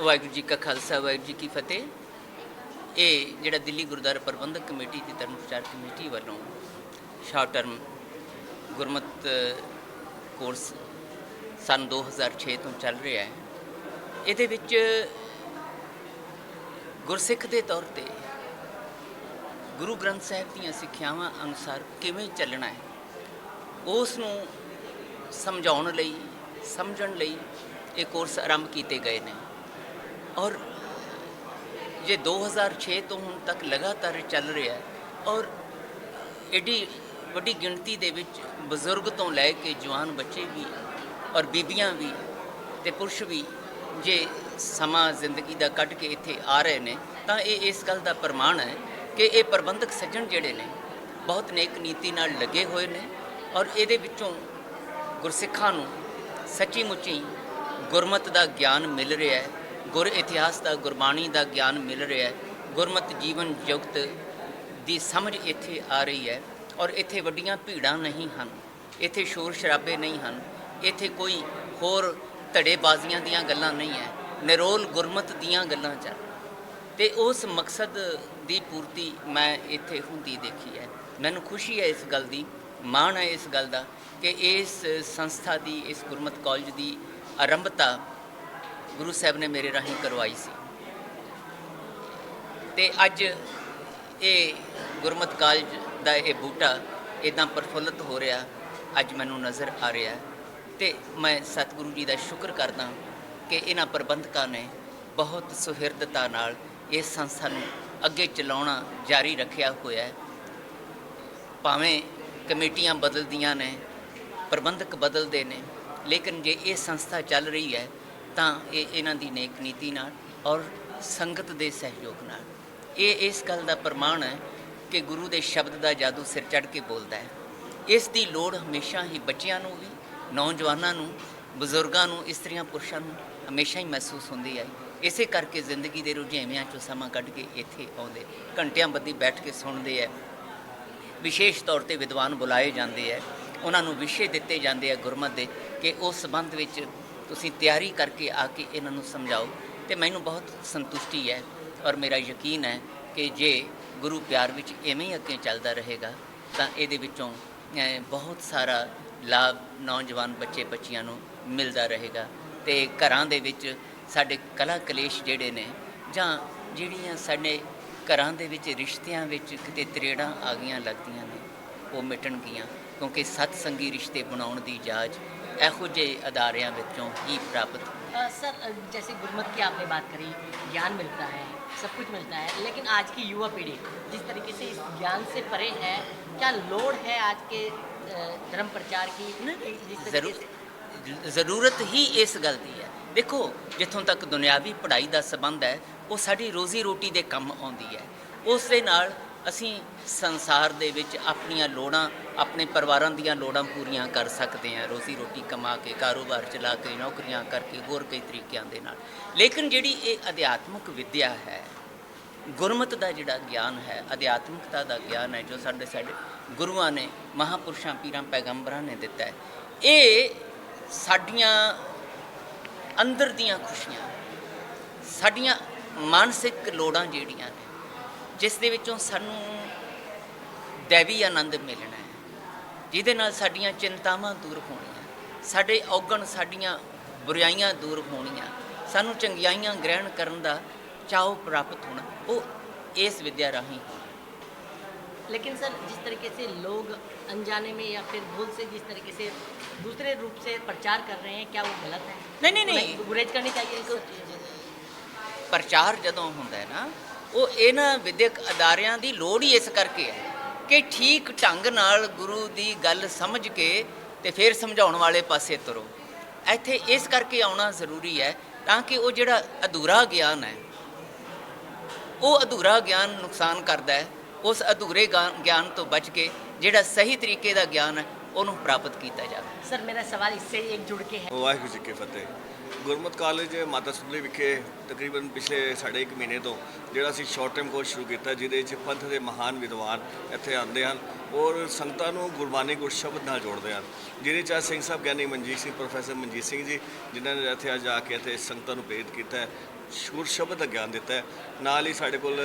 वाहिगुरू जी का खालसा वाहिगुरू जी की फतेह। ये जिहड़ा दिल्ली गुरुद्वारा प्रबंधक कमेटी की धर्म प्रचार कमेटी वालों शॉर्ट टर्म गुरमत कोर्स सन 2006 तो चल रहा है। ये गुरसिख के तौर पर गुरु ग्रंथ साहिब दी सिक्ख्यावां अनुसार किवें चलना है उस नूं समझाउण लई समझण लई ये कोर्स आरंभ किए गए हैं। और ये 2006 तो हुण तक लगातार चल रहा है और एडी वड्डी गिणती दे विच बजुर्ग तो लैके जवान बच्चे भी और बीबियां भी ते पुरुष भी जे समा जिंदगी का कढ़ के इत्थे आ रहे हैं तो ये इस गल का प्रमाण है कि ये प्रबंधक सज्जण जिहड़े ने बहुत नेक नीति नाल लगे हुए हैं और ये गुरसिखां नूं सच्ची मुच्ची गुरमत का ज्ञान मिल रहा है, गुर इतिहास का गुरबाणी का ज्ञान मिल रहा है, गुरमत जीवन जुगत की समझ इत्थे आ रही है। और इत्थे वड्डियां भीड़ां नहीं हैं, इत्थे शोर शराबे नहीं हैं, इत्थे कोई होर धड़ेबाजियां दीयां गल्लां नहीं है, निरोल गुरमत दीयां गल्लां चल ते उस मकसद की पूर्ति मैं इत्थे हुंदी देखी है। मैनूं खुशी है इस गल की, माण है इस गल का कि इस संस्था की इस गुरमत कॉलेज की आरंभता गुरु साहब ने मेरे राही करवाई सी ते अज ये गुरमत कॉलेज का ये बूटा इदां प्रफुल्लित हो रहा अज मैनूं नज़र आ रहा है। तो मैं सतगुरु जी का शुक्र करदा कि इन्हां प्रबंधकां ने बहुत सुहिरदता नाल इस संस्था नूं अगे चलाउणा जारी रखिया होया है। भावें कमेटियां बदलदियां ने, प्रबंधक बदलते हैं, लेकिन जे ये संस्था चल रही है तो ये इन्हां दी नेक नीति नाल और संगत के सहयोग नाल ये इस गल का प्रमाण है कि गुरु के शब्द का जादू सिर चढ़ के बोलता है। इसकी लोड़ हमेशा ही बच्चों को भी, नौजवानों को, बजुर्गों को, इस्त्रियां पुरुषों को हमेशा ही महसूस होती है। इसे करके जिंदगी के रुझेवियां चों समा कढ़ के इत्थे आउंदे, घंटियां बद्धी बैठ के सुनते हैं। विशेष तौर पर विद्वान बुलाए जाते हैं, उन्होंने विषय दिते जाते हैं गुरमत के कि उस संबंध में तुसीं तैयारी करके आके इन्हों समझाओ। तो मैनूं बहुत संतुष्टि है और मेरा यकीन है कि जे गुरु प्यार विच इवें ही अगे चलता रहेगा तो ये बहुत सारा लाभ नौजवान बच्चे बच्चियां नूं मिलता रहेगा। तो घरां दे विच साडे कला कलेश जिहड़े ने जां जिहड़ियां साडे घरां दे विच रिश्तियां विच किते तरेड़ां आ गईयां लगदियां ने वो मिटणगीਆਂ, क्योंकि सतसंगी रिश्ते बनाउण दी जाच इहो ਜਿਹੇ अदारियां विचों ही प्राप्त। सर, जैसे गुरमत की आपने बात करी, ज्ञान मिलता है, सब कुछ मिलता है, लेकिन आज की युवा पीढ़ी जिस तरीके से इस ज्ञान से परे है, क्या लोड़ है आज के धर्म प्रचार की? ज़रूरत ही इस गल की है। देखो, जिथों तक दुनियावी पढ़ाई का संबंध है वो साडी रोज़ी रोटी के काम आउंदी है। उस दे नाल असीं संसार दे विच अपनियां लोड़ां, अपने परिवारां दीयां लोड़ां पूरीआं कर सकते हैं, रोज़ी रोटी कमा के, कारोबार चला के, नौकरियां करके, होर कई तरीकों के नाल। लेकिन जिहड़ी ये अध्यात्मक विद्या है, गुरमत का जिहड़ा ज्ञान है, अध्यात्मकता का ज्ञान है जो साडे गुरुआं ने, महापुरुषां, पीरां, पैगंबरां ने दिता है, ये साडियां अंदर दीयां खुशियां, साडियां मानसिक लोड़ां जिहड़ियां ने जिस दे विचों सानू दैवी आनंद मिलना है, जिहदे नाल साडियां चिंतावां दूर होणीआं, साडे औगण, साडियां बुराइयां दूर होणीआं, सानू चंगियाइयां ग्रहण करन दा चाव प्राप्त होना, वो इस विद्या राही। लेकिन सर, जिस तरीके से लोग अनजाने में या फिर भूल से जिस तरीके से दूसरे रूप से प्रचार कर रहे हैं, क्या वो गलत है? नहीं, गुरेज करनी चाहिए। प्रचार जदों हुंदा है ना, वो इन्हां विद्यक अदारियां दी लोड़ ही इस करके है कि ठीक ढंग नाल गुरु की गल समझ के ते फिर समझाउण वाले पासे तुरो। इत्थे इस करके आउणा जरूरी है ताकि वो जिहड़ा अधूरा ज्ञान है, वो अधूरा ज्ञान नुकसान करता है। उस अधूरे ज्ञान तो बच के जिहड़ा सही तरीके का ज्ञान है उन्होंने प्राप्त किया जाए। सर, मेरा सवाल इससे एक जुड़ के है। वाहिगुरू जी की फतेह। ਗੁਰਮਤਿ ਕਾਲਜ ਮਾਤਾ ਸੁੰਦਰੀ ਵਿਖੇ ਤਕਰੀਬਨ ਪਿਛਲੇ ਸਾਢੇ 1 ਮਹੀਨੇ ਤੋਂ ਜਿਹੜਾ ਅਸੀਂ ਸ਼ਾਰਟ ਟਰਮ ਕੋਰਸ ਸ਼ੁਰੂ ਕੀਤਾ, ਜਿਹਦੇ ਵਿੱਚ ਪੰਥ ਦੇ ਮਹਾਨ ਵਿਦਵਾਨ ਇੱਥੇ ਆਉਂਦੇ ਹਨ ਔਰ ਸੰਗਤਾਂ ਨੂੰ ਗੁਰਬਾਣੀ ਗੁਰਸ਼ਬਦ ਨਾਲ ਜੋੜਦੇ ਹਨ, ਜਿਹਦੇ 'ਚ ਸਿੰਘ ਸਾਹਿਬ ਗਿਆਨੀ ਮਨਜੀਤ ਸਿੰਘ, ਪ੍ਰੋਫੈਸਰ ਮਨਜੀਤ ਸਿੰਘ ਜੀ, ਜਿਨ੍ਹਾਂ ਨੇ ਇੱਥੇ ਅੱਜ ਆ ਕੇ ਇੱਥੇ ਸੰਗਤਾਂ ਨੂੰ ਪ੍ਰੇਰਿਤ ਕੀਤਾ ਹੈ, ਗੁਰਸ਼ਬਦ ਦਾ ਗਿਆਨ ਦਿੱਤਾ ਹੈ। ਨਾਲ ਹੀ ਸਾਡੇ ਕੋਲ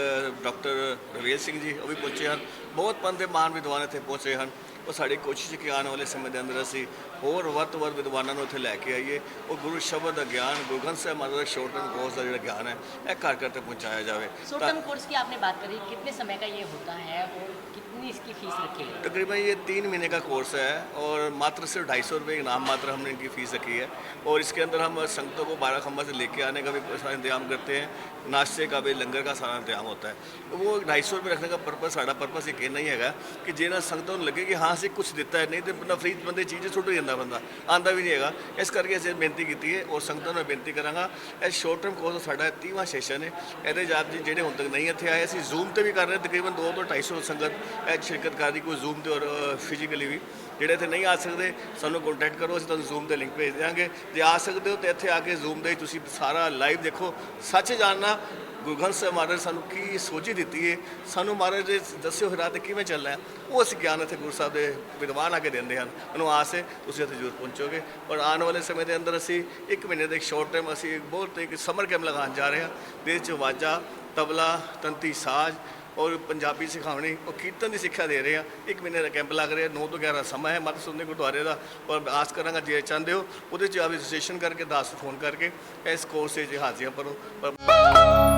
ਡਾਕਟਰ ਰਵੇਲ ਸਿੰਘ ਜੀ, ਉਹ ਵੀ ਪਹੁੰਚੇ ਹਨ। ਬਹੁਤ ਪੰਥ ਦੇ ਮਹਾਨ ਵਿਦਵਾਨ ਇੱਥੇ ਪਹੁੰਚੇ ਹਨ। ਉਹ ਸਾਡੀ ਕੋਸ਼ਿਸ਼ ਹੈ ਕਿ ਆਉਣ ਵਾਲੇ ਸਮੇਂ ਦੇ ਅੰਦਰ ਅਸੀਂ ਹੋਰ ਵੱਧ ਤੋਂ ਵੱਧ ਵਿਦਵਾਨਾਂ ਨੂੰ ਇੱਥੇ ਲੈ ਕੇ ਆਈਏ ਔਰ ਗੁਰੂ ਸ਼ਬਦ ਦਾ ਗਿਆਨ, ਗੁਰੂ ਗ੍ਰੰਥ ਸਾਹਿਬ ਮਹਾਰਾਜ ਦਾ ਸ਼ਾਰਟ ਟਰਮ ਕੋਰਸ ਦਾ ਜਿਹੜਾ ਗਿਆਨ ਹੈ, ਇਹ ਘਰ ਘਰ ਤੱਕ ਪਹੁੰਚਾਇਆ ਜਾਵੇ। शॉर्ट टर्म कोर्स की आपने बात करी, कितने समय का ये होता है और कितनी इसकी फीस रखी है? तकरीबन ये 3 महीने का कोर्स है और मात्र सिर्फ 250 रुपये इनाम मात्र हमने इनकी फ़ीस रखी है। और इसके अंदर हम संगतों को 12 खम्बा से लेके आने का भी सारा इंतजाम करते हैं, नाश्ते का भी, लंगर का सारा इंतजाम होता है। तो वो 250 रुपये रखने का पर्पज़, साड़ा पर्पज़ एक नहीं है कि जिन्हें संगतों को लगे कि हाँ ਅਸੀਂ कुछ ਦਿੱਤਾ है, नहीं तो बंदा फ्री बंदे चीज़ छुट ही ਜਾਂਦਾ, ਬੰਦਾ ਆਂਦਾ ਵੀ ਨਹੀਂ ਹੈਗਾ। ਇਸ ਕਰਕੇ ਅਸੀਂ ਬੇਨਤੀ ਕੀਤੀ ਹੈ ਔਰ ਸੰਗਤਾਂ ਨੂੰ ਬੇਨਤੀ ਕਰਾਂਗਾ, ਇਹ ਸ਼ਾਰਟ ਟਰਮ ਕੋਰਸ ਸਾਡਾ 30ਵਾਂ ਸੈਸ਼ਨ ਹੈ। ਇਹਦੇ ਜਾਪ ਜੀ ਜਿਹੜੇ ਹੁਣ ਤੱਕ ਨਹੀਂ ਇੱਥੇ ਆਏ, ਅਸੀਂ ਜ਼ੂਮ ਤੇ ਵੀ ਕਰ ਰਹੇ, ਤਕਰੀਬਨ 200 ਤੋਂ 250 ਸੰਗਤ ਇਹ ਸ਼ਿਰਕਤ ਕਰ ਰਹੀ, ਕੋਈ ਜ਼ੂਮ ਤੇ ਔਰ ਫਿਜ਼ੀਕਲੀ ਵੀ। ਜਿਹੜੇ ਇੱਥੇ ਨਹੀਂ ਆ ਸਕਦੇ ਸਾਨੂੰ ਕੰਟੈਕਟ ਕਰੋ, ਅਸੀਂ ਤੁਹਾਨੂੰ ਜ਼ੂਮ ਤੇ ਲਿੰਕ ਭੇਜ ਦਿਆਂਗੇ। ਜੇ ਆ ਸਕਦੇ ਹੋ ਤਾਂ ਇੱਥੇ ਆ ਕੇ ਜ਼ੂਮ ਦੇ ਤੁਸੀਂ ਸਾਰਾ ਲਾਈਵ ਦੇਖੋ। ਸੱਚ ਜਾਣਨਾ, ਗੁਰੂ ਗ੍ਰੰਥ ਸਾਹਿਬ ਮਹਾਰਾਜ ਸਾਨੂੰ ਕੀ ਸੋਝੀ ਦਿੱਤੀ ਹੈ, ਸਾਨੂੰ ਮਹਾਰਾਜ ਦੇ ਦੱਸੇ ਹੋਏ ਰਾਹ 'ਤੇ ਕਿਵੇਂ ਚੱਲਣਾ ਹੈ, ਉਹ ਅਸੀਂ ਗਿਆਨ ਇੱਥੇ ਗੁਰੂ ਸਾਹਿਬ ਦੇ ਵਿਦਵਾਨ ਆ ਕੇ ਦਿੰਦੇ ਹਨ। ਮੈਨੂੰ ਆਸ ਹੈ ਤੁਸੀਂ ਇੱਥੇ ਜ਼ਰੂਰ ਪਹੁੰਚੋਗੇ। ਔਰ ਆਉਣ ਵਾਲੇ ਸਮੇਂ ਦੇ ਅੰਦਰ ਅਸੀਂ 1 ਮਹੀਨੇ ਦੇ ਇੱਕ ਸ਼ਾਰਟ ਟਾਈਮ ਅਸੀਂ ਬਹੁਤ ਇੱਕ ਸਮਰ ਕੈਂਪ ਲਗਾਉਣ ਜਾ ਰਹੇ ਹਾਂ, ਜਿਹਦੇ 'ਚ ਵਾਜਾ, ਤਬਲਾ, ਤੰਤੀ ਸਾਜ਼ ਔਰ ਪੰਜਾਬੀ ਸਿਖਾਉਣੀ ਔਰ ਕੀਰਤਨ ਦੀ ਸਿੱਖਿਆ ਦੇ ਰਹੇ ਹਾਂ। 1 ਮਹੀਨੇ ਦਾ ਕੈਂਪ ਲੱਗ ਰਿਹਾ, 9 ਤੋਂ 11 ਸਮਾਂ ਹੈ ਮਾਤਾ ਸੁੰਦਰੀ ਗੁਰਦੁਆਰੇ ਦਾ। ਔਰ ਆਸ ਕਰਾਂਗਾ ਜੇ ਚਾਹੁੰਦੇ ਹੋ ਉਹਦੇ 'ਚ ਆਪ ਰਜਿਸਟ੍ਰੇਸ਼ਨ ਕਰਕੇ 10 ਫੋਨ ਕਰਕੇ ਇਸ ਕੋਰਸ 'ਚ ਹਾਜ਼ਰੀਆਂ ਭਰੋ।